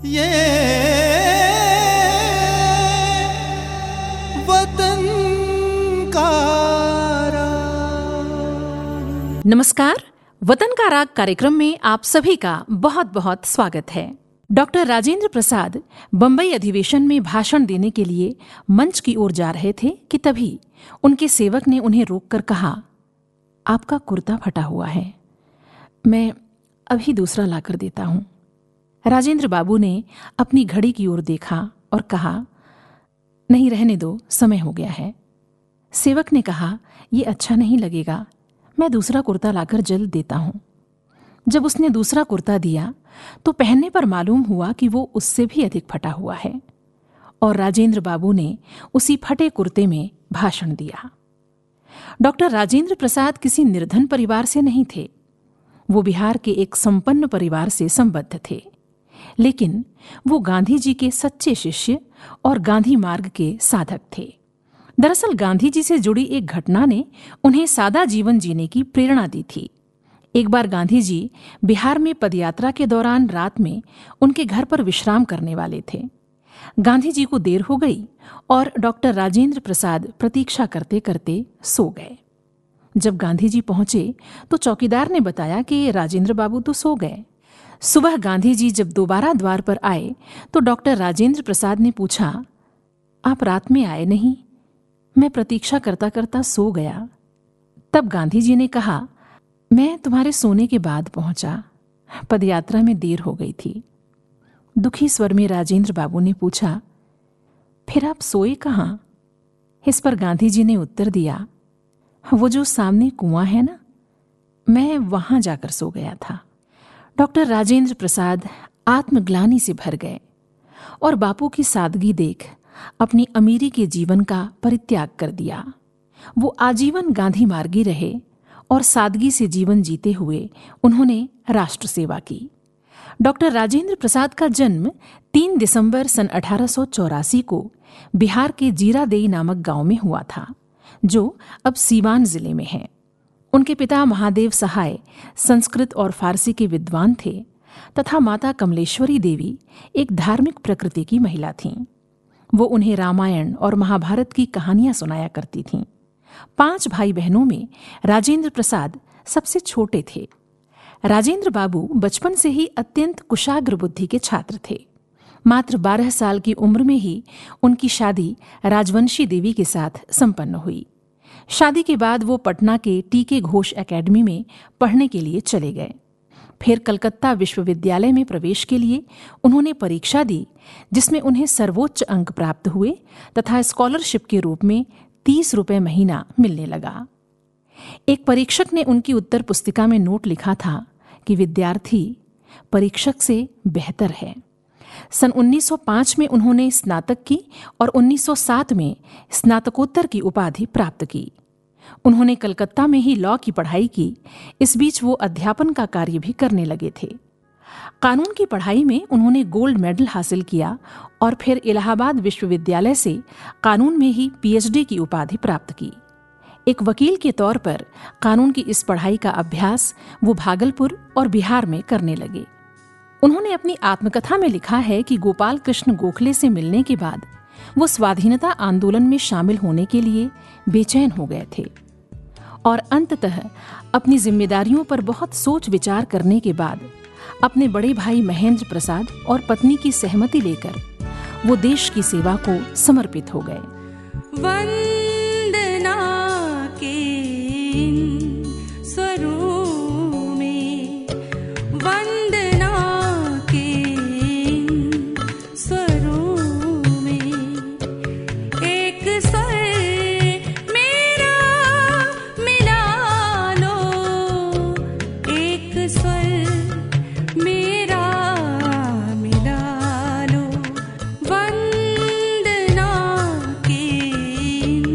ये वतन का राग। नमस्कार, वतन का राग कार्यक्रम में आप सभी का बहुत बहुत स्वागत है। डॉक्टर राजेंद्र प्रसाद बंबई अधिवेशन में भाषण देने के लिए मंच की ओर जा रहे थे कि तभी उनके सेवक ने उन्हें रोककर कहा, आपका कुर्ता फटा हुआ है, मैं अभी दूसरा लाकर देता हूं। राजेंद्र बाबू ने अपनी घड़ी की ओर देखा और कहा, नहीं रहने दो, समय हो गया है। सेवक ने कहा, ये अच्छा नहीं लगेगा, मैं दूसरा कुर्ता लाकर जल्द देता हूं। जब उसने दूसरा कुर्ता दिया तो पहनने पर मालूम हुआ कि वो उससे भी अधिक फटा हुआ है और राजेंद्र बाबू ने उसी फटे कुर्ते में भाषण दिया। डॉक्टर राजेंद्र प्रसाद किसी निर्धन परिवार से नहीं थे, वो बिहार के एक संपन्न परिवार से संबद्ध थे, लेकिन वो गांधी जी के सच्चे शिष्य और गांधी मार्ग के साधक थे। दरअसल गांधी जी से जुड़ी एक घटना ने उन्हें सादा जीवन जीने की प्रेरणा दी थी। एक बार गांधी जी बिहार में पदयात्रा के दौरान रात में उनके घर पर विश्राम करने वाले थे। गांधी जी को देर हो गई और डॉक्टर राजेंद्र प्रसाद प्रतीक्षा करते करते सो गए। जब गांधी जी पहुंचे तो चौकीदार ने बताया कि राजेंद्र बाबू तो सो गए। सुबह गांधी जी जब दोबारा द्वार पर आए तो डॉक्टर राजेंद्र प्रसाद ने पूछा, आप रात में आए नहीं? मैं प्रतीक्षा करता करता सो गया। तब गांधी जी ने कहा, मैं तुम्हारे सोने के बाद पहुंचा, पदयात्रा में देर हो गई थी। दुखी स्वर में राजेंद्र बाबू ने पूछा, फिर आप सोए कहाँ? इस पर गांधी जी ने उत्तर दिया, वो जो सामने कुआं है ना, मैं वहां जाकर सो गया था। डॉक्टर राजेंद्र प्रसाद आत्मग्लानि से भर गए और बापू की सादगी देख अपनी अमीरी के जीवन का परित्याग कर दिया। वो आजीवन गांधी मार्गी रहे और सादगी से जीवन जीते हुए उन्होंने राष्ट्र सेवा की। डॉक्टर राजेंद्र प्रसाद का जन्म 3 दिसंबर सन 1884 को बिहार के जीरादेई नामक गांव में हुआ था, जो अब सीवान जिले में है। उनके पिता महादेव सहाय संस्कृत और फारसी के विद्वान थे तथा माता कमलेश्वरी देवी एक धार्मिक प्रकृति की महिला थीं। वो उन्हें रामायण और महाभारत की कहानियां सुनाया करती थीं। 5 भाई बहनों में राजेंद्र प्रसाद सबसे छोटे थे। राजेंद्र बाबू बचपन से ही अत्यंत कुशाग्र बुद्धि के छात्र थे। मात्र 12 साल की उम्र में ही उनकी शादी राजवंशी देवी के साथ संपन्न हुई। शादी के बाद वो पटना के टी.के. घोष एकेडमी में पढ़ने के लिए चले गए। फिर कलकत्ता विश्वविद्यालय में प्रवेश के लिए उन्होंने परीक्षा दी, जिसमें उन्हें सर्वोच्च अंक प्राप्त हुए तथा स्कॉलरशिप के रूप में 30 रुपये महीना मिलने लगा। एक परीक्षक ने उनकी उत्तर पुस्तिका में नोट लिखा था कि विद्यार्थी परीक्षक से बेहतर है। सन 1905 में उन्होंने स्नातक की और 1907 में स्नातकोत्तर की उपाधि प्राप्त की। उन्होंने कलकत्ता में ही लॉ की पढ़ाई की। इस बीच वो अध्यापन का कार्य भी करने लगे थे। कानून की पढ़ाई में उन्होंने गोल्ड मेडल हासिल किया और फिर इलाहाबाद विश्वविद्यालय से कानून में ही पीएचडी की उपाधि प्राप्त की। एक वकील के तौर पर कानून की इस पढ़ाई का अभ्यास वो भागलपुर और बिहार में करने लगे। उन्होंने अपनी आत्मकथा में लिखा है कि गोपाल कृष्ण गोखले से मिलने के बाद वो स्वाधीनता आंदोलन में शामिल होने के लिए बेचैन हो गए थे और अंततः अपनी जिम्मेदारियों पर बहुत सोच विचार करने के बाद अपने बड़े भाई महेंद्र प्रसाद और पत्नी की सहमति लेकर वो देश की सेवा को समर्पित हो गए। वंदना के इन स्वरों में, वंदना के इन स्वरों में, एक स्वर मेरा मिला लो, एक स्वर मेरा मिला लो, वंदना के इन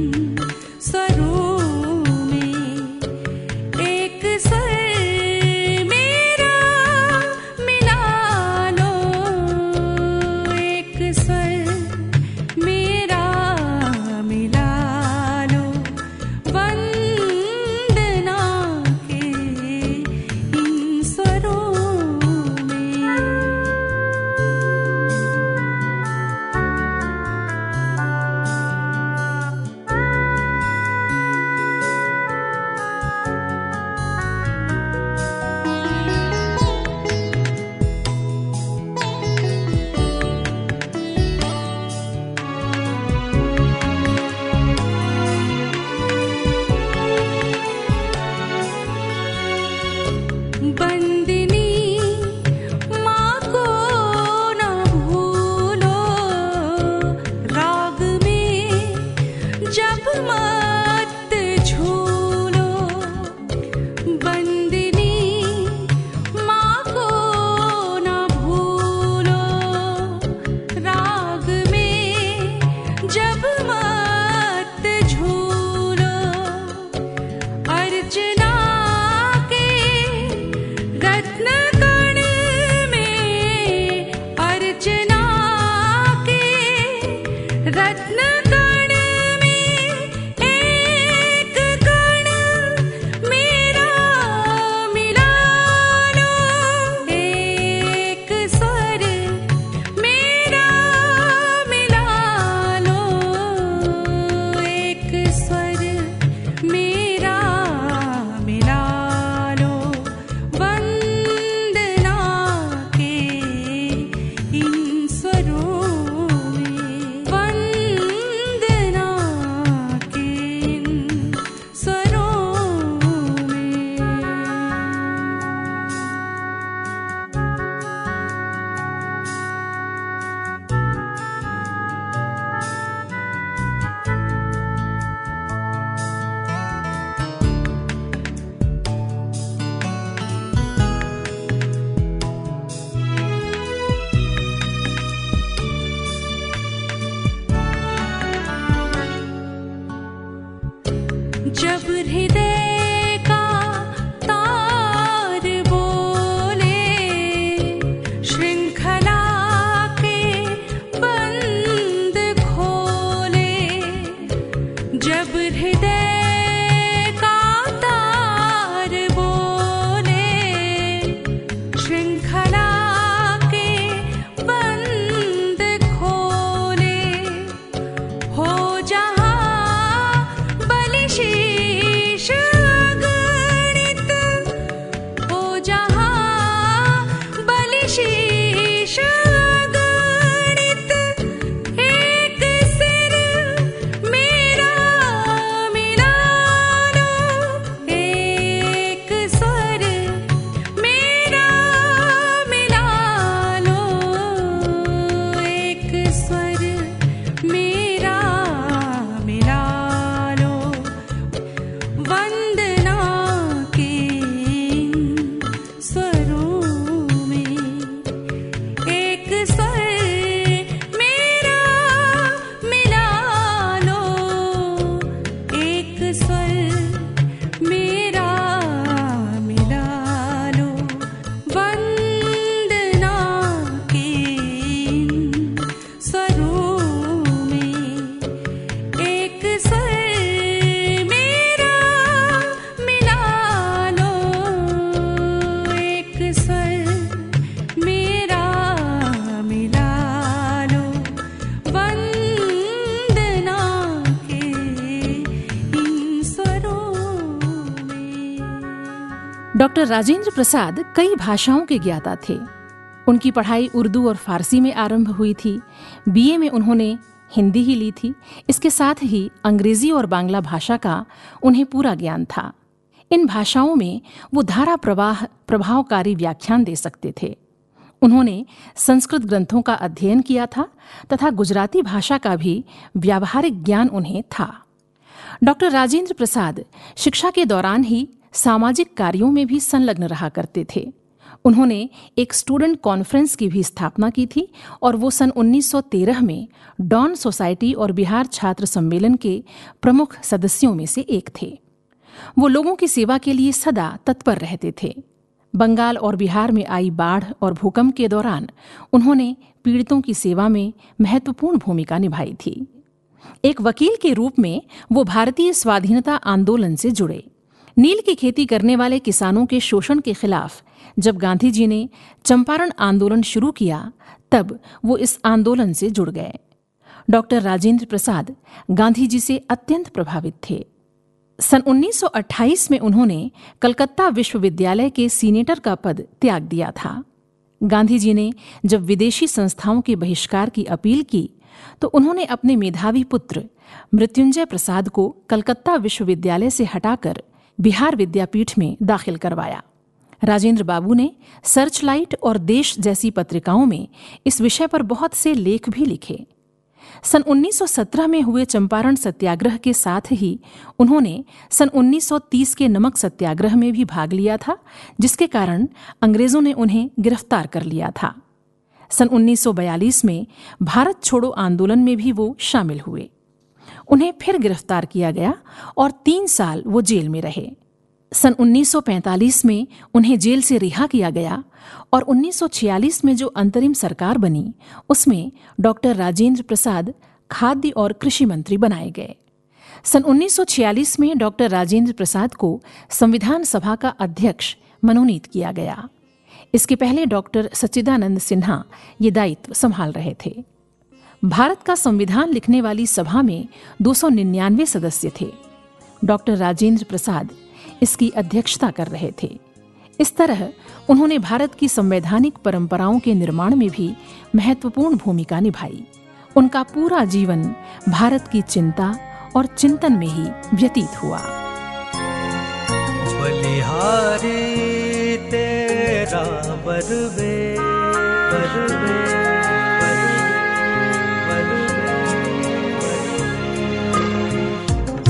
डॉक्टर राजेंद्र प्रसाद कई भाषाओं के ज्ञाता थे। उनकी पढ़ाई उर्दू और फारसी में आरंभ हुई थी। बीए में उन्होंने हिंदी ही ली थी। इसके साथ ही अंग्रेजी और बांग्ला भाषा का उन्हें पूरा ज्ञान था। इन भाषाओं में वो धारा प्रवाह प्रभावकारी व्याख्यान दे सकते थे। उन्होंने संस्कृत ग्रंथों का अध्ययन किया था तथा गुजराती भाषा का भी व्यावहारिक ज्ञान उन्हें था। डॉक्टर राजेंद्र प्रसाद शिक्षा के दौरान ही सामाजिक कार्यों में भी संलग्न रहा करते थे। उन्होंने एक स्टूडेंट कॉन्फ्रेंस की भी स्थापना की थी और वो सन 1913 में डॉन सोसाइटी और बिहार छात्र सम्मेलन के प्रमुख सदस्यों में से एक थे। वो लोगों की सेवा के लिए सदा तत्पर रहते थे। बंगाल और बिहार में आई बाढ़ और भूकंप के दौरान उन्होंने पीड़ितों की सेवा में महत्वपूर्ण भूमिका निभाई थी। एक वकील के रूप में वो भारतीय स्वाधीनता आंदोलन से जुड़े। नील की खेती करने वाले किसानों के शोषण के खिलाफ जब गांधी जी ने चंपारण आंदोलन शुरू किया, तब वो इस आंदोलन से जुड़ गए। डॉक्टर राजेंद्र प्रसाद गांधी जी से अत्यंत प्रभावित थे। सन 1928 में उन्होंने कलकत्ता विश्वविद्यालय के सीनेटर का पद त्याग दिया था। गांधी जी ने जब विदेशी संस्थाओं के बहिष्कार की अपील की, तो उन्होंने अपने मेधावी पुत्र मृत्युंजय प्रसाद को कलकत्ता विश्वविद्यालय से हटाकर बिहार विद्यापीठ में दाखिल करवाया। राजेंद्र बाबू ने सर्चलाइट और देश जैसी पत्रिकाओं में इस विषय पर बहुत से लेख भी लिखे। सन 1917 में हुए चंपारण सत्याग्रह के साथ ही उन्होंने सन 1930 के नमक सत्याग्रह में भी भाग लिया था, जिसके कारण अंग्रेजों ने उन्हें गिरफ्तार कर लिया था। सन 1942 में भारत छोड़ो आंदोलन में भी वो शामिल हुए। उन्हें फिर गिरफ्तार किया गया और 3 साल वो जेल में रहे। सन 1945 में उन्हें जेल से रिहा किया गया और 1946 में जो अंतरिम सरकार बनी, उसमें डॉक्टर राजेंद्र प्रसाद खाद्य और कृषि मंत्री बनाए गए। सन 1946 में डॉक्टर राजेंद्र प्रसाद को संविधान सभा का अध्यक्ष मनोनीत किया गया। इसके पहले डॉक्टर सच्चिदानंद सिन्हा ये दायित्व संभाल रहे थे। भारत का संविधान लिखने वाली सभा में 299 सदस्य थे। डॉक्टर राजेंद्र प्रसाद इसकी अध्यक्षता कर रहे थे। इस तरह उन्होंने भारत की संवैधानिक परंपराओं के निर्माण में भी महत्वपूर्ण भूमिका निभाई। उनका पूरा जीवन भारत की चिंता और चिंतन में ही व्यतीत हुआ। बलिहारी तेरा बरवे बरवे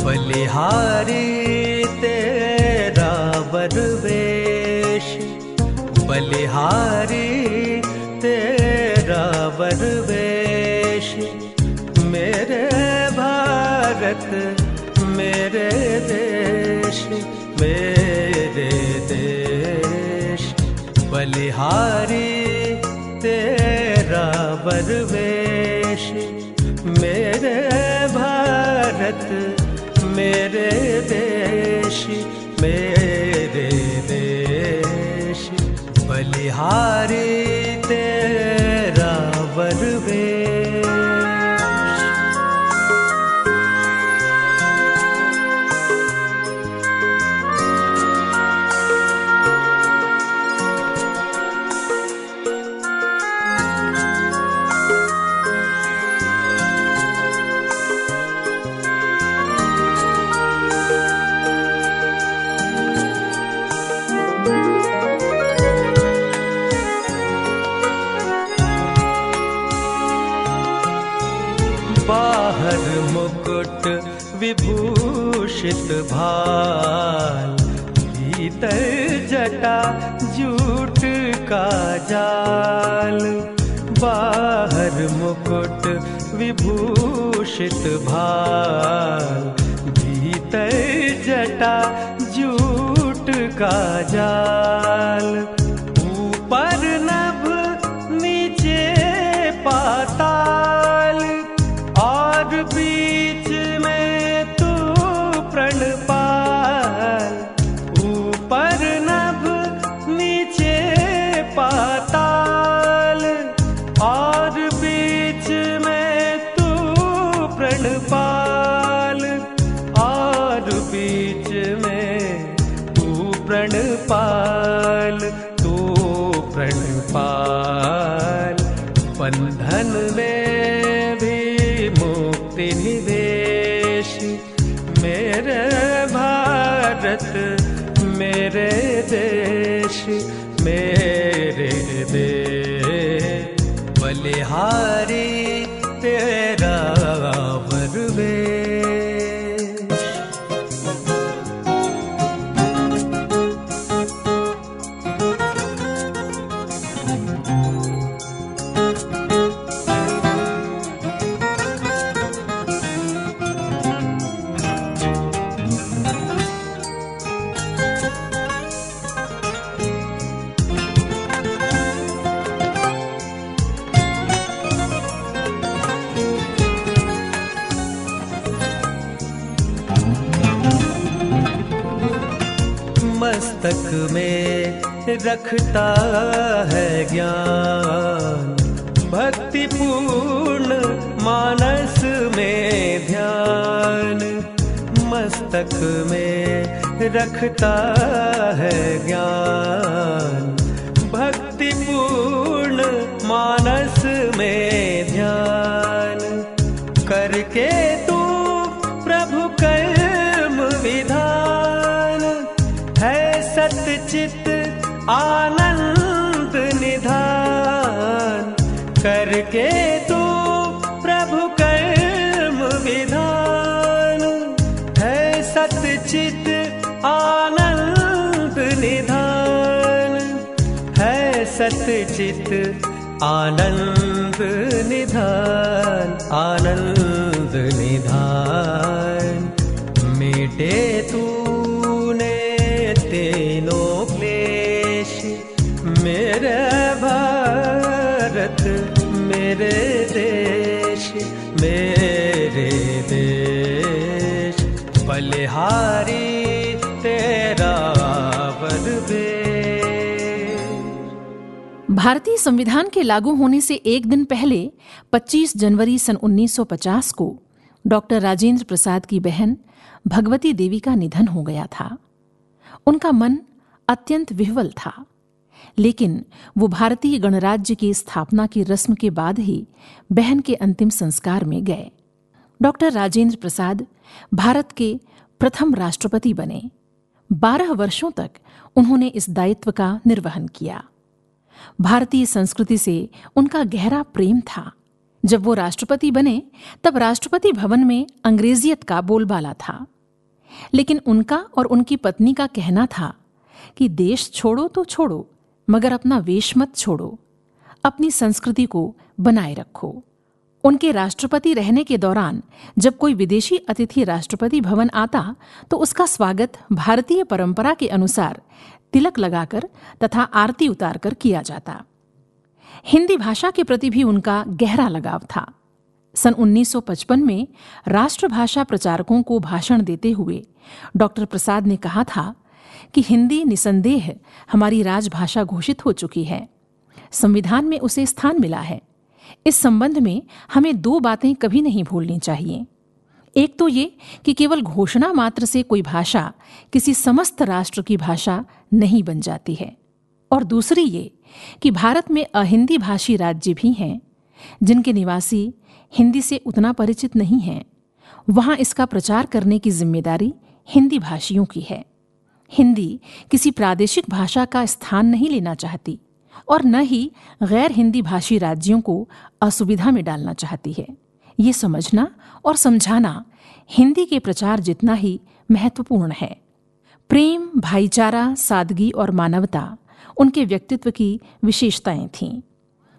बलिहारी तेरा बरवेश, बलिहारी तेरा बरवेश। मेरे भारत मेरे देश, मेरे देश। बलिहारी तेरा बरवेश, मेरे भारत मेरे देश, मेरे देश। बलिहारी तेरा बरवेश। बाहर मुकुट विभूषित भाल, भीतर जटा जूट का जाल। बाहर मुकुट विभूषित भाल, भीतर जटा जूट का जाल। ऊपर नभ नीचे पाताल, और बीच में तू प्रणपाल। ऊपर नभ नीचे पाताल, और बीच में तू प्रणपाल। और बीच में तू प्रणपाल। बंधन में भी मुक्ति निवेश। मेरे भारत मेरे देश, मेरे देश, बलिहारी तेरा परवेश। मस्तक में रखता है ज्ञान, भक्ति पूर्ण मानस में ध्यान। मस्तक में रखता है ज्ञान, भक्ति पूर्ण मानस में ध्यान। करके तू प्रभु कर्म विधान, है सतचित आनंद निधान। करके तू प्रभु कर्म विधान, है सतचित आनंद निधान। है सतचित आनंद निधान, आनंद निधान। मिटे तूने तीनों क्लेश, मेरे भारत मेरे देश, मेरे देश, बलिहारी तेरा परवेश। भारतीय संविधान के लागू होने से एक दिन पहले 25 जनवरी सन 1950 को डॉक्टर राजेंद्र प्रसाद की बहन भगवती देवी का निधन हो गया था। उनका मन अत्यंत विह्वल था, लेकिन वो भारतीय गणराज्य की स्थापना की रस्म के बाद ही बहन के अंतिम संस्कार में गए। डॉक्टर राजेंद्र प्रसाद भारत के प्रथम राष्ट्रपति बने। 12 वर्षों तक उन्होंने इस दायित्व का निर्वहन किया। भारतीय संस्कृति से उनका गहरा प्रेम था। जब वो राष्ट्रपति बने तब राष्ट्रपति भवन में अंग्रेजियत का बोलबाला था, लेकिन उनका और उनकी पत्नी का कहना था कि देश छोड़ो तो छोड़ो, मगर अपना वेश मत छोड़ो, अपनी संस्कृति को बनाए रखो। उनके राष्ट्रपति रहने के दौरान जब कोई विदेशी अतिथि राष्ट्रपति भवन आता तो उसका स्वागत भारतीय परंपरा के अनुसार तिलक लगाकर तथा आरती उतारकर किया जाता। हिंदी भाषा के प्रति भी उनका गहरा लगाव था। सन 1955 में राष्ट्रभाषा प्रचारकों को भाषण देते हुए डॉक्टर प्रसाद ने कहा था कि हिंदी निसंदेह हमारी राजभाषा घोषित हो चुकी है, संविधान में उसे स्थान मिला है। इस संबंध में हमें 2 बातें कभी नहीं भूलनी चाहिए। एक तो ये कि केवल घोषणा मात्र से कोई भाषा किसी समस्त राष्ट्र की भाषा नहीं बन जाती है, और दूसरी ये कि भारत में अहिंदी भाषी राज्य भी हैं जिनके निवासी हिंदी से उतना परिचित नहीं हैं। वहाँ इसका प्रचार करने की जिम्मेदारी हिंदी भाषियों की है। हिंदी किसी प्रादेशिक भाषा का स्थान नहीं लेना चाहती और न ही गैर हिंदी भाषी राज्यों को असुविधा में डालना चाहती है। ये समझना और समझाना हिंदी के प्रचार जितना ही महत्वपूर्ण है। प्रेम, भाईचारा, सादगी और मानवता उनके व्यक्तित्व की विशेषताएं थीं।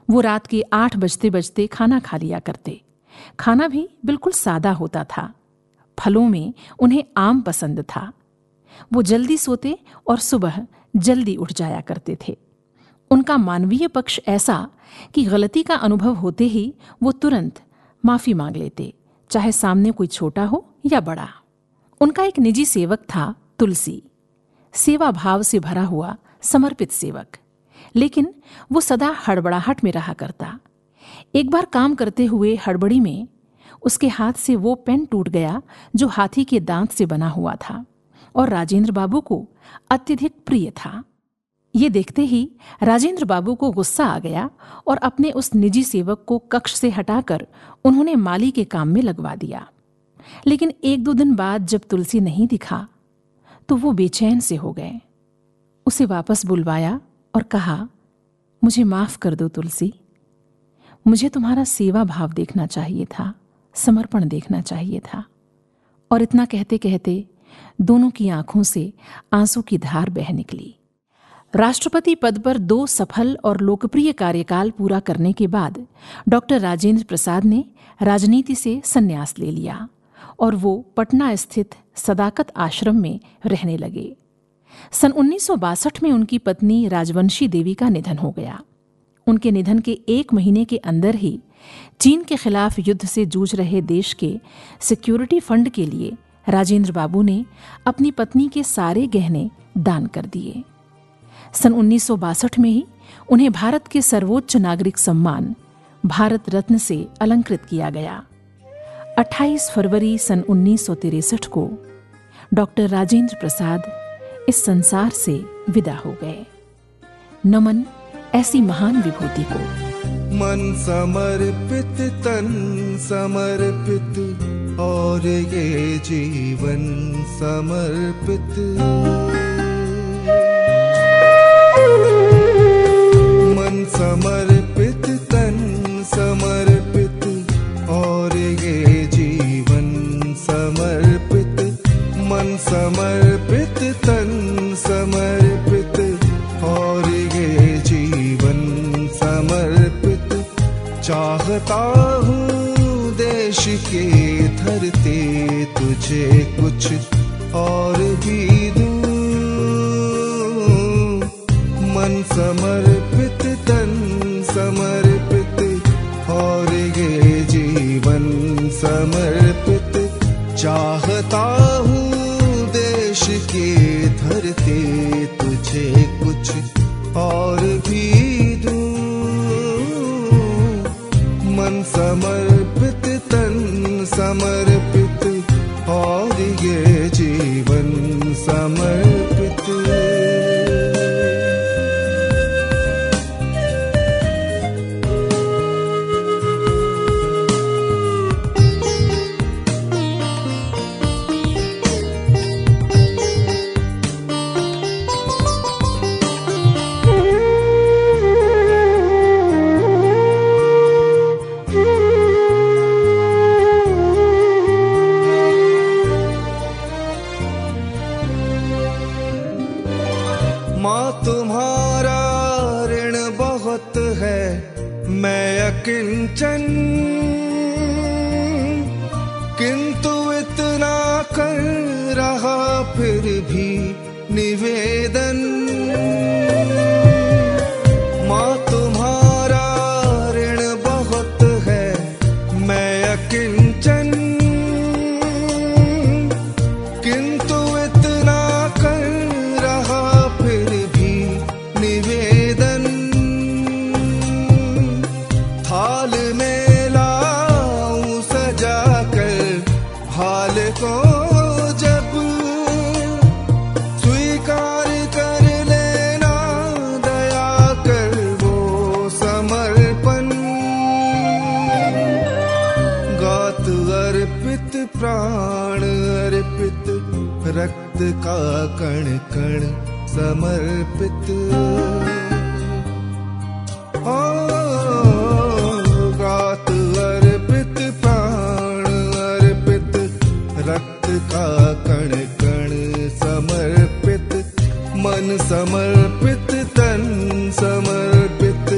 वो रात के 8 बजते बजते खाना खा लिया करते। खाना भी बिल्कुल सादा होता था। फलों में उन्हें आम पसंद था। वो जल्दी सोते और सुबह जल्दी उठ जाया करते थे। उनका मानवीय पक्ष ऐसा कि गलती का अनुभव होते ही वो तुरंत माफ़ी मांग लेते, चाहे सामने कोई छोटा हो या बड़ा। उनका एक निजी सेवक था, तुलसी, सेवा भाव से भरा हुआ समर्पित सेवक, लेकिन वो सदा हड़बड़ाहट में रहा करता। एक बार काम करते हुए हड़बड़ी में उसके हाथ से वो पेन टूट गया जो हाथी के दांत से बना हुआ था और राजेंद्र बाबू को अत्यधिक प्रिय था। ये देखते ही राजेंद्र बाबू को गुस्सा आ गया और अपने उस निजी सेवक को कक्ष से हटाकर उन्होंने माली के काम में लगवा दिया। लेकिन 1-2 दिन बाद जब तुलसी नहीं दिखा तो वो बेचैन से हो गए। उसे वापस बुलवाया और कहा, मुझे माफ कर दो तुलसी, मुझे तुम्हारा सेवा भाव देखना चाहिए था, समर्पण देखना चाहिए था। और इतना कहते कहते दोनों की आंखों से आंसू की धार बह निकली। राष्ट्रपति पद पर 2 सफल और लोकप्रिय कार्यकाल पूरा करने के बाद डॉक्टर राजेंद्र प्रसाद ने राजनीति से संन्यास ले लिया और वो पटना स्थित सदाकत आश्रम में रहने लगे। सन 1962 में उनकी पत्नी राजवंशी देवी का निधन हो गया। उनके निधन के 1 महीने के अंदर ही चीन के खिलाफ युद्ध से जूझ रहे देश के सिक्योरिटी फंड के लिए राजेंद्र बाबू ने अपनी पत्नी के सारे गहने दान कर दिए। सन 1962 में ही उन्हें भारत के सर्वोच्च नागरिक सम्मान भारत रत्न से अलंकृत किया गया। 28 फरवरी सन 1963 को डॉक्टर राजेंद्र प्रसाद इस संसार से विदा हो गए। नमन ऐसी महान विभूति को। मन समर्पित तन समर्पित और ये जीवन समर्पित। मन समर्पित तन समर्पित और ये जीवन समर्पित। मन समर्पित तन समर्पित और ये जीवन समर्पित। चाहता हूँ देश के धरते तुझे कुछ और भी दूँ। मन समर्पित तन समर्पित और ये जीवन समर्पित। चाहता हूँ देश के धरते तुझे कुछ और भी दूँ। मन समर्पित तन समर्पित और ये जीवन समर्पित। माँ तुम्हारा ऋण बहुत है, मैं अकिंचन, किंतु इतना कर रहा फिर भी निवेदन। माँ तुम्हारा ऋण बहुत है, मैं अकिंचन, किंतु इतना कर रहा फिर भी निवेदन। थाल में लाऊं सजा कर भाल को जब, स्वीकार कर लेना दया कर वो समर्पण। गात अर्पित प्राण अर्पित, रक्त का कण कण समर्पित। गात अर्पित प्राण अर्पित, रक्त का कण कण समर्पित। मन समर्पित तन समर्पित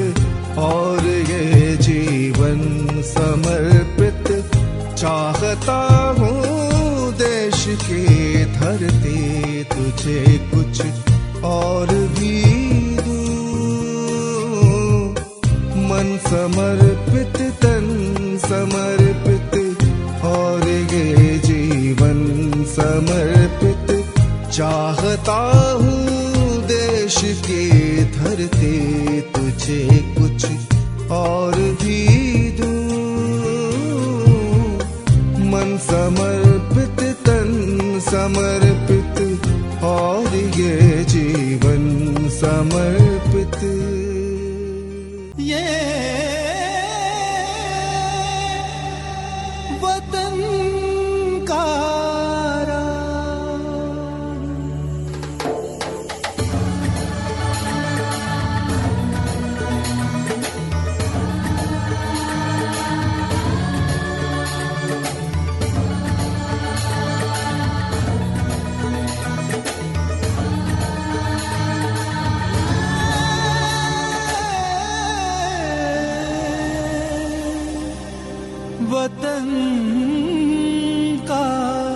और ये जीवन समर्पित। चाहता हूँ देश के धरते तुझे कुछ और भी दूँ। मन समर्पित तन समर्पित और ये जीवन समर्पित। चाहता हूँ देश के धरते तुझे कुछ और भी दूँ। मन समर्पित तन समर्पित और ये जीवन समर्पित। समर्पित। ये वतन का वतन का